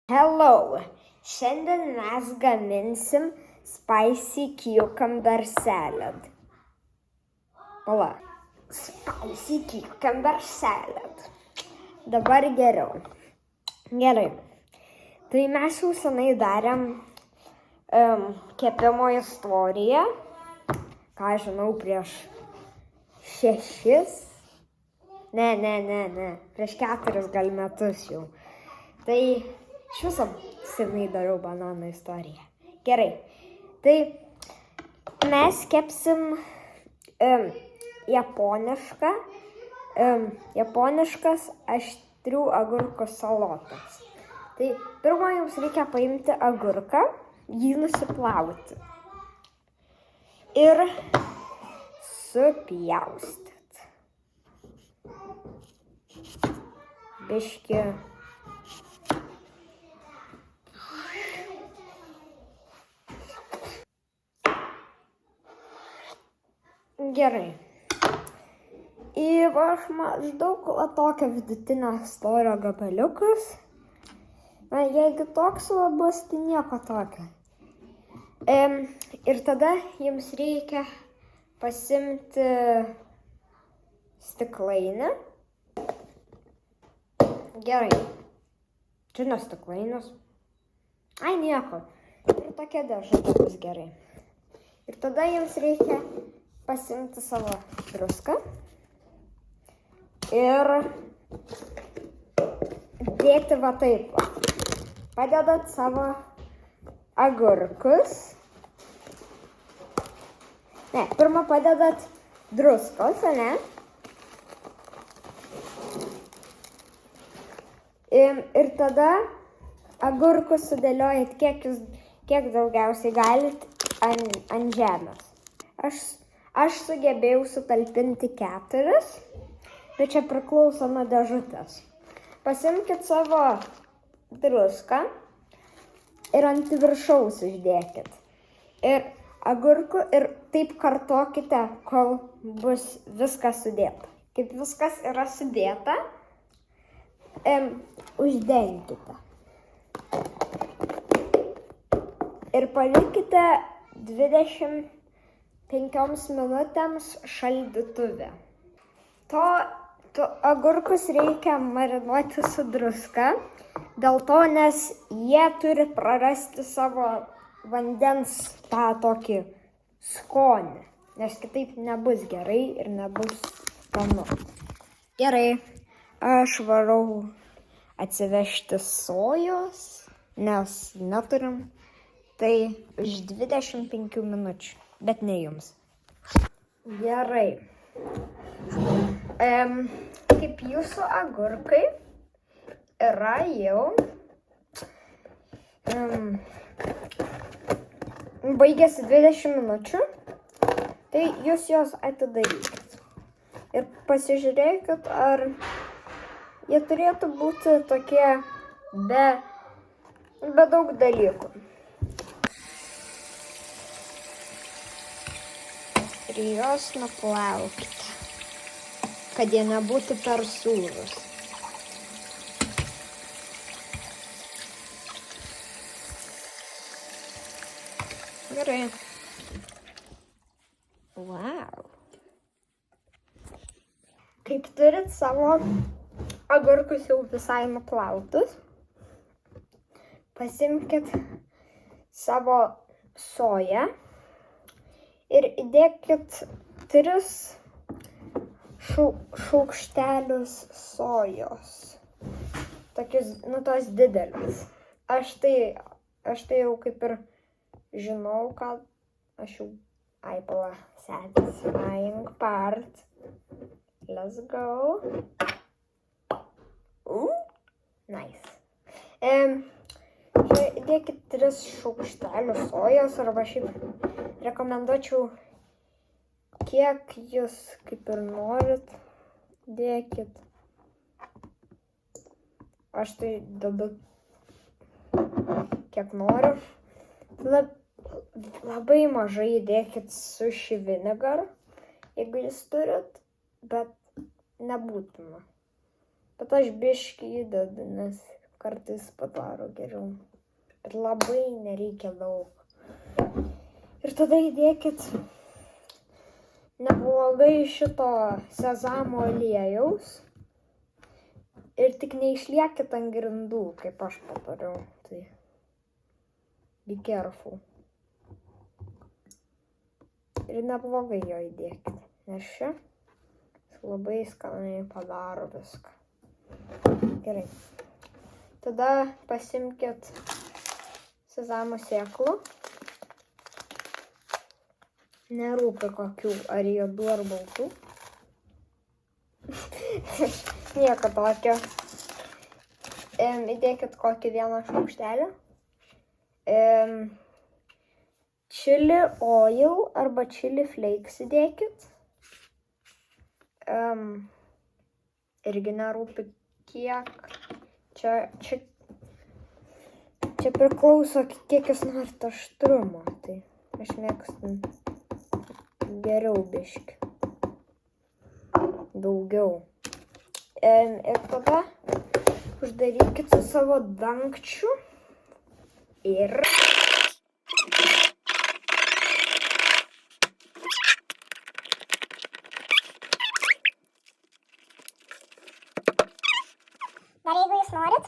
Hello! Šiandien mes gaminsim spicy cucumber salad. Pala. Spicy cucumber salad. Dabar geriau. Gerai. Tai mes jau senai darėm kepimo istoriją. Ką žinau, prieš 6. Ne. Prieš 4 gal metus jau. Tai iš viso senai dariau banano istoriją. Gerai. Tai mes kepsim japoniškas aštrių agurkų salotas. Tai pirma, jums reikia paimti agurką, jį nusiplauti ir supjaustyt. Biški. Gerai. Ir aš maždaug tokio vidutinio storio gabaliukus. Na, jeigu toks labas, tai nieko tokio. Ir tada jums reikia pasimti stiklainį. Gerai. Čia ne stiklainis. Ai, nieko. Ir tokia dėžutė bus gerai. Ir tada jums reikia pasimti savo druską ir dėti va taip. Padedat savo agurkus. Ne, pirmą padedat druskos, ne? Ir tada agurkus sudėliojat kiek daugiausiai galit ant žemės. Aš sugebėjau sutalpinti 4, bet čia priklauso nuo dėžutės. Pasimkit savo druską ir ant viršaus uždėkit. Ir agurkų ir taip kartokite, kol bus viskas sudėta. Kaip viskas yra sudėta, uždenkite. Ir palikite 25 minutėms šaldytuve. Agurkus reikia marinuoti su druska, dėl to, nes jie turi prarasti savo vandens tą tokį skonį, nes kitaip nebus gerai ir nebus skanu. Gerai, aš varau atsivežti sojos, nes neturim, tai už 25 minučių. Bet ne jums. Gerai. Kaip jūsų agurkai yra jau baigėsi 20 minučių, tai jūs jos atidarykit. Ir pasižiūrėkit, ar jie turėtų būti tokie be daug dalykų. Ir juos nuplaukite, kad jie nebūtų per sūrūs. Gerai. Wow. Kaip turit savo agurkus jau visai nuplautus, pasimkit savo soją. Ir įdėkit 3 šaukštelius sojos. Tokius, tos didelis. Aš tai jau kaip ir žinau, kad aš jau satisfying part. Let's go. Nice. Įdėkit 3 šaukštelius sojos, arba šiaip rekomenduočiau, kiek jūs kaip ir norit, dėkit. Aš tai dedu kiek noriu. Labai mažai dėkit sushi vinegar, jeigu jūs turit, bet nebūtina. Bet aš biškį įdedu, nes kartais padaro geriau. Bet labai nereikia daug. Ir tada įdėkit neblogai šito sezamo aliejaus. Ir tik neišliekit ant grindų, kaip aš padariau. Tai be careful. Ir neblogai jo įdėkit. Nes čia labai skaniai padaro viską. Gerai. Tada pasimkit sezamo sėklų. Nerūpi kokių, ar juodų, ar baltų. Nieko tokio. Įdėkit kokį 1 šaukštelį. Chili oil arba chili flakes įdėkit. Irgi nerūpi kiek. Čia priklauso, kiek jūs norite aštrumo. Tai aš mėgstu geriau biškį. Daugiau. Ir tada uždarykit su savo dangčiu. Ir... Dar jeigu jūs norit,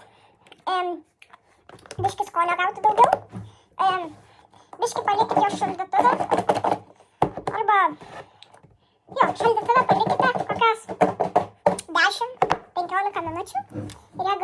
biškį skonio gauti daugiau, biškį palikit jo šaldytuvę, arba, šaldytuvę palikite kokias 10-15 minučių ir ją